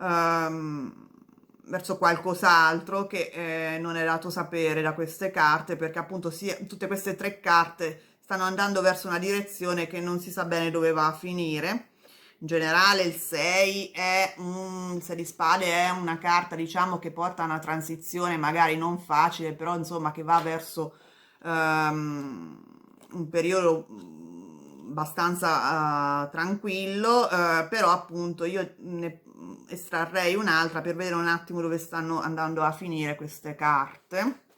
ehm, verso qualcos'altro che non è dato sapere da queste carte, perché appunto tutte queste tre carte stanno andando verso una direzione che non si sa bene dove va a finire. In generale il 6 di spade è una carta, diciamo, che porta a una transizione magari non facile, però insomma che va verso un periodo abbastanza tranquillo, però appunto io ne estrarrei un'altra per vedere un attimo dove stanno andando a finire queste carte.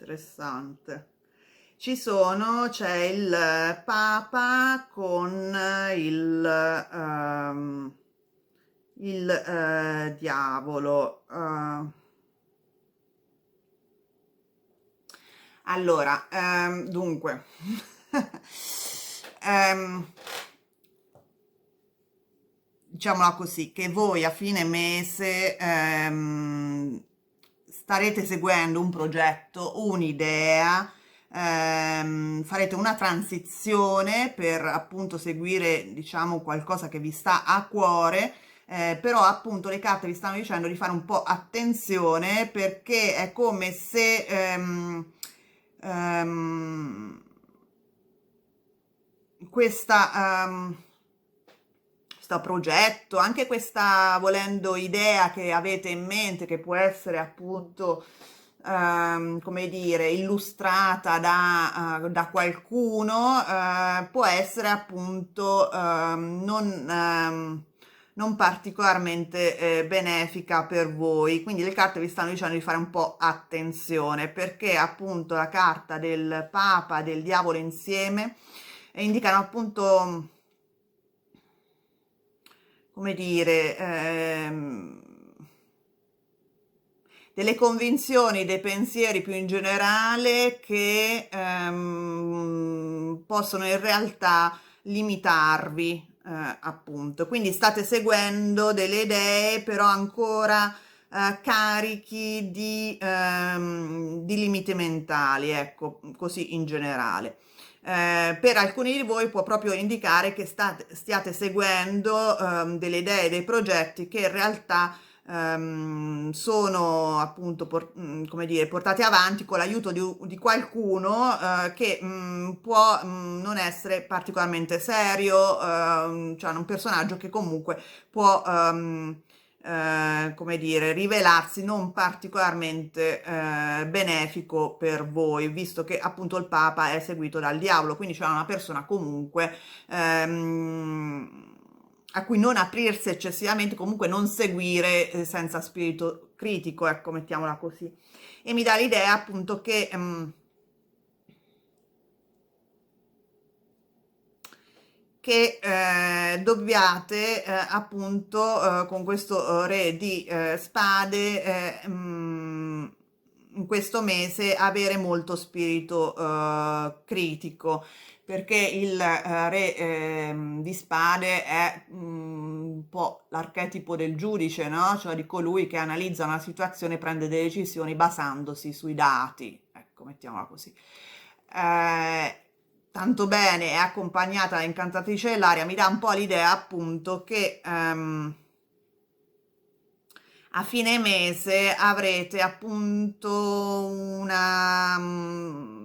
interessante. C'è il Papa con il diavolo. Allora, dunque, ehm, diciamola così, che voi a fine mese starete seguendo un progetto, un'idea, farete una transizione per appunto seguire, diciamo, qualcosa che vi sta a cuore, però appunto le carte vi stanno dicendo di fare un po' attenzione perché è come se ehm, questa, questo progetto, anche questa volendo idea che avete in mente, che può essere appunto, come dire, illustrata da qualcuno, può essere appunto non particolarmente benefica per voi. Quindi le carte vi stanno dicendo di fare un po' attenzione perché appunto la carta del Papa e del Diavolo insieme indicano appunto, come dire, delle convinzioni, dei pensieri più in generale che possono in realtà limitarvi, appunto. Quindi state seguendo delle idee, però ancora carichi di limiti mentali, ecco, così in generale. Per alcuni di voi può proprio indicare che stiate seguendo delle idee, dei progetti che in realtà sono appunto come dire, portati avanti con l'aiuto di qualcuno che può non essere particolarmente serio, cioè un personaggio che comunque può come dire, rivelarsi non particolarmente benefico per voi, visto che appunto il Papa è seguito dal diavolo, quindi c'è una persona comunque a cui non aprirsi eccessivamente, comunque non seguire senza spirito critico, ecco, mettiamola così. E mi dà l'idea appunto che dobbiate appunto con questo re di spade in questo mese avere molto spirito critico perché il re di spade è un po' l'archetipo del giudice, no? Cioè di colui che analizza una situazione e prende delle decisioni basandosi sui dati, ecco, mettiamola così. Eh, Tanto bene è accompagnata da Incantatrice dell'aria, mi dà un po' l'idea appunto che a fine mese avrete appunto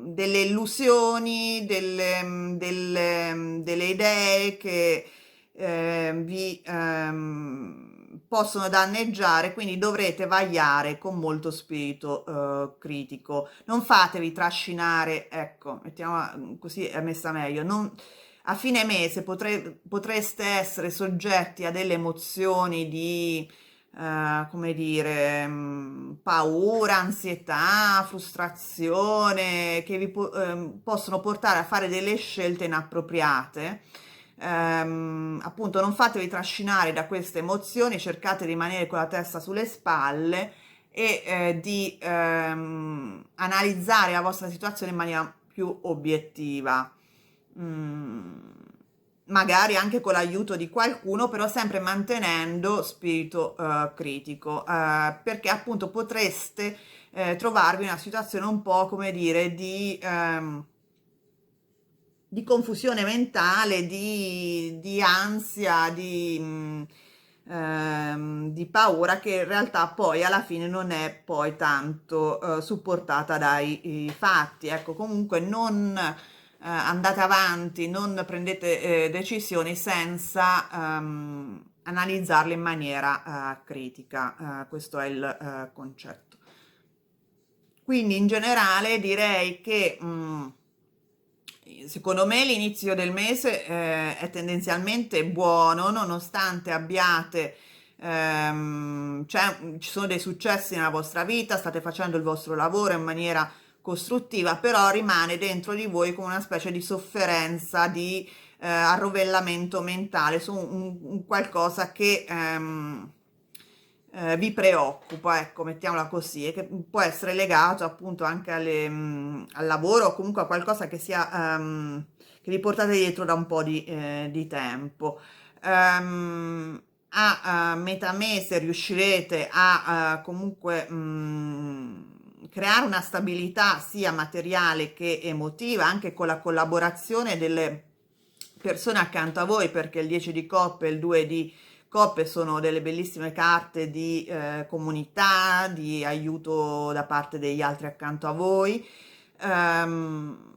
delle illusioni, delle idee che vi possono danneggiare, quindi dovrete vagliare con molto spirito critico. Non fatevi trascinare, ecco, mettiamola così è messa meglio, a fine mese potreste essere soggetti a delle emozioni di come dire, paura, ansietà, frustrazione, che possono portare a fare delle scelte inappropriate. Appunto, non fatevi trascinare da queste emozioni, cercate di rimanere con la testa sulle spalle e di analizzare la vostra situazione in maniera più obiettiva. Mm, Magari anche con l'aiuto di qualcuno, però sempre mantenendo spirito critico, perché appunto potreste trovarvi in una situazione un po' come dire di confusione mentale, di ansia, di paura che in realtà poi alla fine non è poi tanto supportata dai fatti. Ecco, comunque non andate avanti, non prendete decisioni senza analizzarle in maniera critica. Questo è il concetto. Quindi in generale direi che secondo me l'inizio del mese è tendenzialmente buono, nonostante abbiate, ci sono dei successi nella vostra vita, state facendo il vostro lavoro in maniera costruttiva, però rimane dentro di voi come una specie di sofferenza, di arrovellamento mentale su un qualcosa che vi preoccupa, ecco, mettiamola così, e che può essere legato appunto anche al lavoro o comunque a qualcosa che sia che vi portate dietro da un po' di tempo. A metà mese riuscirete a comunque creare una stabilità sia materiale che emotiva, anche con la collaborazione delle persone accanto a voi, perché il 10 di coppe e il 2 di coppe sono delle bellissime carte di comunità, di aiuto da parte degli altri accanto a voi. Ehm,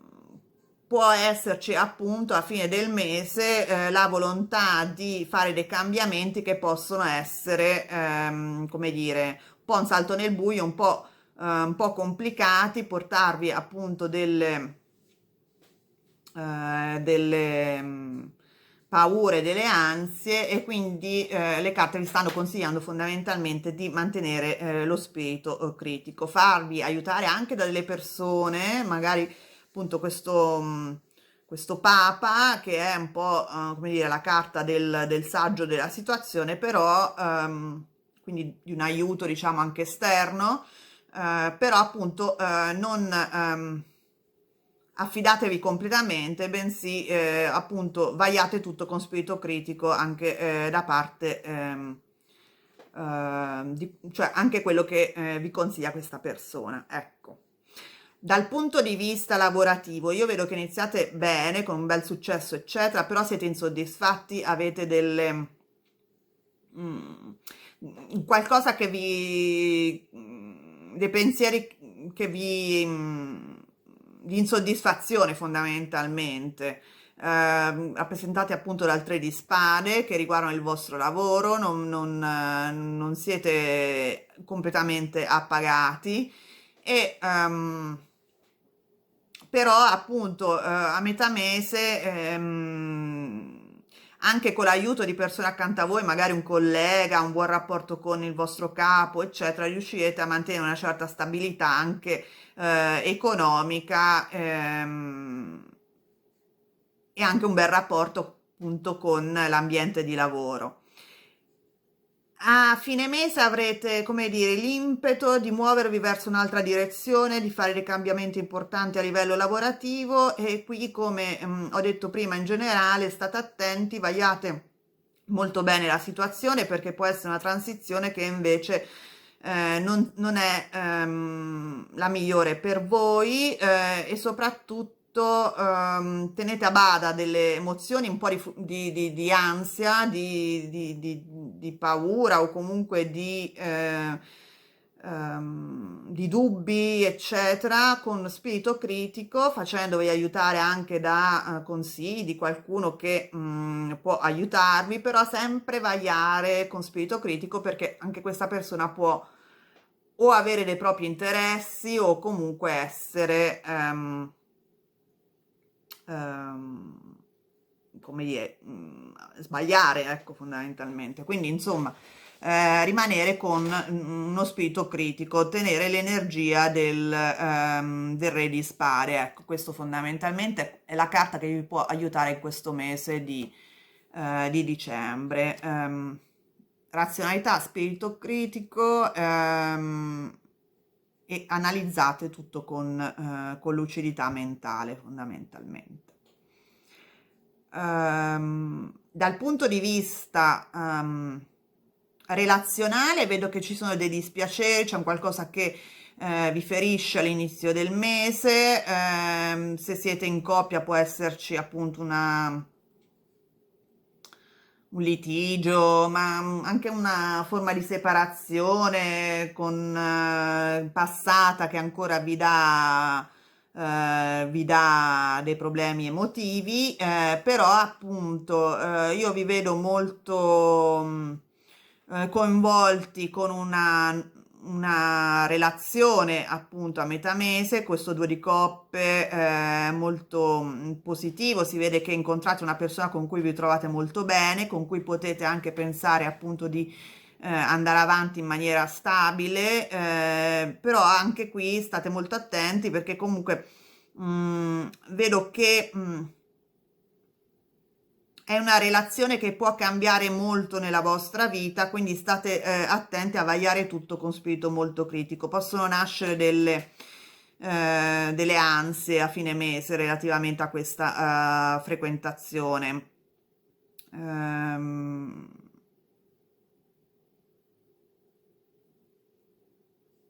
Può esserci appunto a fine del mese la volontà di fare dei cambiamenti che possono essere, come dire, un po' un salto nel buio, un po' complicati, portarvi appunto delle paure, delle ansie, e quindi le carte vi stanno consigliando fondamentalmente di mantenere lo spirito critico, farvi aiutare anche da delle persone, magari appunto questo Papa che è un po' come dire la carta del saggio della situazione, però quindi di un aiuto diciamo anche esterno, però appunto non affidatevi completamente, bensì appunto vagliate tutto con spirito critico anche da parte cioè anche quello che vi consiglia questa persona, ecco. Dal punto di vista lavorativo, io vedo che iniziate bene, con un bel successo, eccetera, però siete insoddisfatti, avete mm, qualcosa che dei pensieri che di insoddisfazione fondamentalmente, rappresentati appunto dal 3 di spade, che riguardano il vostro lavoro, non siete completamente appagati e però appunto a metà mese anche con l'aiuto di persone accanto a voi, magari un collega, un buon rapporto con il vostro capo, eccetera, riuscirete a mantenere una certa stabilità anche economica, e anche un bel rapporto appunto con l'ambiente di lavoro. A fine mese avrete, come dire, l'impeto di muovervi verso un'altra direzione, di fare dei cambiamenti importanti a livello lavorativo, e qui, come ho detto prima, in generale, state attenti, vagliate molto bene la situazione, perché può essere una transizione che invece non è la migliore per voi, e soprattutto tenete a bada delle emozioni un po' di ansia, di paura o comunque di dubbi, eccetera, con spirito critico, facendovi aiutare anche da consigli di qualcuno che può aiutarvi, però sempre vagliare con spirito critico, perché anche questa persona può o avere dei propri interessi o comunque essere, ehm, come dire, sbagliare, ecco, fondamentalmente. Quindi, insomma, rimanere con uno spirito critico, tenere l'energia del re di spade, ecco, questo fondamentalmente è la carta che vi può aiutare in questo mese di dicembre. Razionalità, spirito critico, e analizzate tutto con lucidità mentale, fondamentalmente. Dal punto di vista relazionale, vedo che ci sono dei dispiaceri, c'è un qualcosa che vi ferisce all'inizio del mese, se siete in coppia può esserci appunto un litigio, ma anche una forma di separazione passata che ancora vi dà dei problemi emotivi, però appunto io vi vedo molto coinvolti con una relazione appunto a metà mese, questo 2 di coppe molto positivo, si vede che incontrate una persona con cui vi trovate molto bene, con cui potete anche pensare appunto di andare avanti in maniera stabile, però anche qui state molto attenti perché comunque vedo che è una relazione che può cambiare molto nella vostra vita, quindi state attenti a vagliare tutto con spirito molto critico. Possono nascere delle ansie a fine mese relativamente a questa frequentazione. Ehm,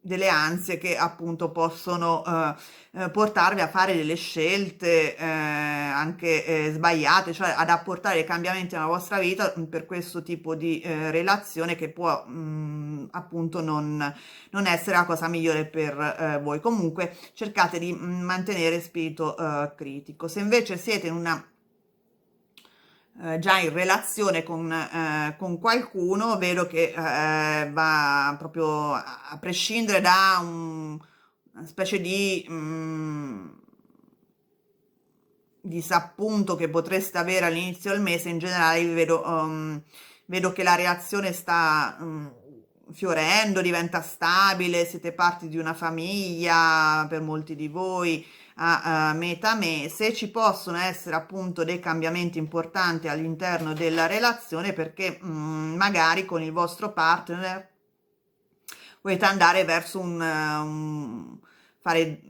delle ansie che appunto possono portarvi a fare delle scelte anche sbagliate, cioè ad apportare dei cambiamenti nella vostra vita per questo tipo di relazione che può appunto non essere la cosa migliore per voi. Comunque cercate di mantenere spirito critico. Se invece siete in una già in relazione con qualcuno, vedo che va proprio a prescindere da una specie di disappunto che potreste avere all'inizio del mese. In generale vi vedo che la reazione sta fiorendo, diventa stabile, siete parte di una famiglia per molti di voi a metà mese. Ci possono essere appunto dei cambiamenti importanti all'interno della relazione perché magari con il vostro partner volete andare verso fare,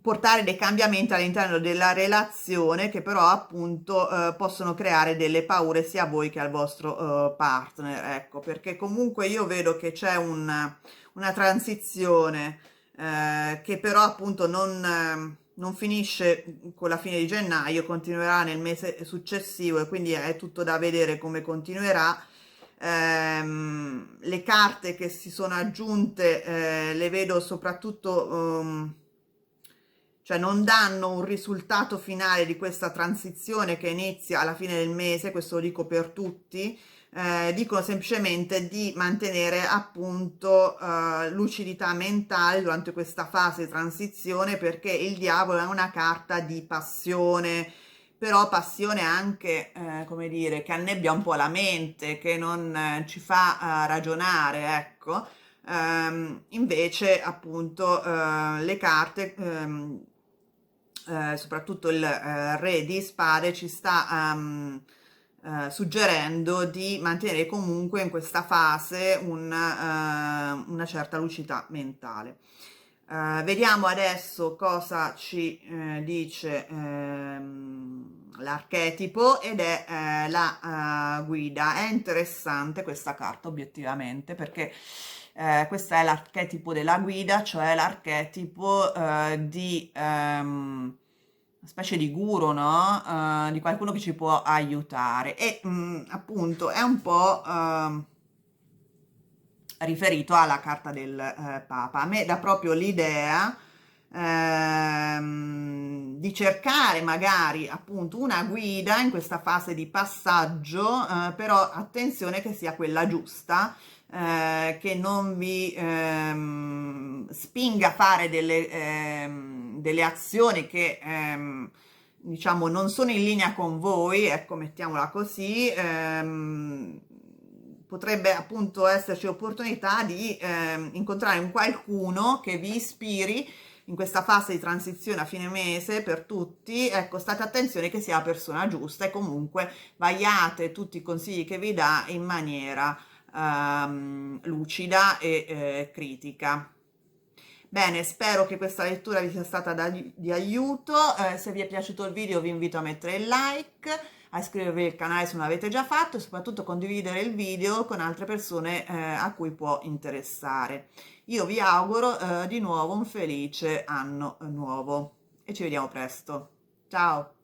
portare dei cambiamenti all'interno della relazione che però appunto possono creare delle paure sia a voi che al vostro partner, ecco, perché comunque io vedo che c'è una transizione che però appunto non finisce con la fine di gennaio, continuerà nel mese successivo e quindi è tutto da vedere come continuerà. Le carte che si sono aggiunte le vedo soprattutto, cioè non danno un risultato finale di questa transizione che inizia alla fine del mese, questo lo dico per tutti, dicono semplicemente di mantenere appunto lucidità mentale durante questa fase di transizione perché il diavolo è una carta di passione, però passione anche, come dire, che annebbia un po' la mente, che non ci fa ragionare, ecco. Invece, appunto, le carte, soprattutto il re di spade, ci sta suggerendo di mantenere comunque in questa fase una certa lucidità mentale. Vediamo adesso cosa ci dice l'archetipo ed è la guida. È interessante questa carta obiettivamente perché questo è l'archetipo della guida, cioè l'archetipo di una specie di guru, no? Di qualcuno che ci può aiutare e appunto è un po' riferito alla carta del Papa. A me dà proprio l'idea di cercare magari appunto una guida in questa fase di passaggio, però attenzione che sia quella giusta, che non vi spinga a fare delle azioni che diciamo non sono in linea con voi, ecco, mettiamola così. Potrebbe appunto esserci l'opportunità di incontrare un qualcuno che vi ispiri in questa fase di transizione a fine mese per tutti. Ecco, state attenzione che sia la persona giusta e comunque vagliate tutti i consigli che vi dà in maniera lucida e critica. Bene, spero che questa lettura vi sia stata di aiuto. Se vi è piaciuto il video vi invito a mettere il like, a iscrivervi al canale se non l'avete già fatto e soprattutto condividere il video con altre persone a cui può interessare. Io vi auguro di nuovo un felice anno nuovo e ci vediamo presto. Ciao!